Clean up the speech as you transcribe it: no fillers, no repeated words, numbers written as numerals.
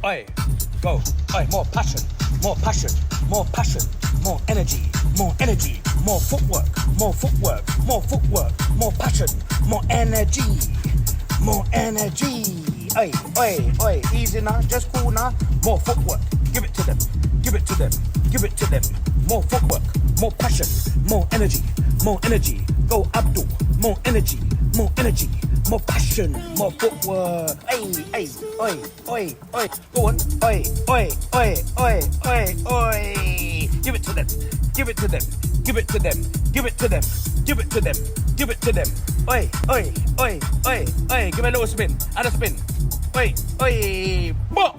oi, go, oi, more passion, more passion, more passion, more energy, more footwork, more footwork, more footwork, more passion, more energy, oi, oi, oi, easy now, just cool now, more footwork, give it to them, give it to them, give it to them, more footwork, more passion, more energy, go Abdul, more energy, more passion, more footwork. Hey, oi, oi, oi, go on, oi, oi, oi, oi, oi, oi. Give it to them, give it to them, give it to them, give it to them, give it to them, give it to them. Oi, oi, oi, oi, oi. Give it a little spin, and a spin. Oi, oi, bo.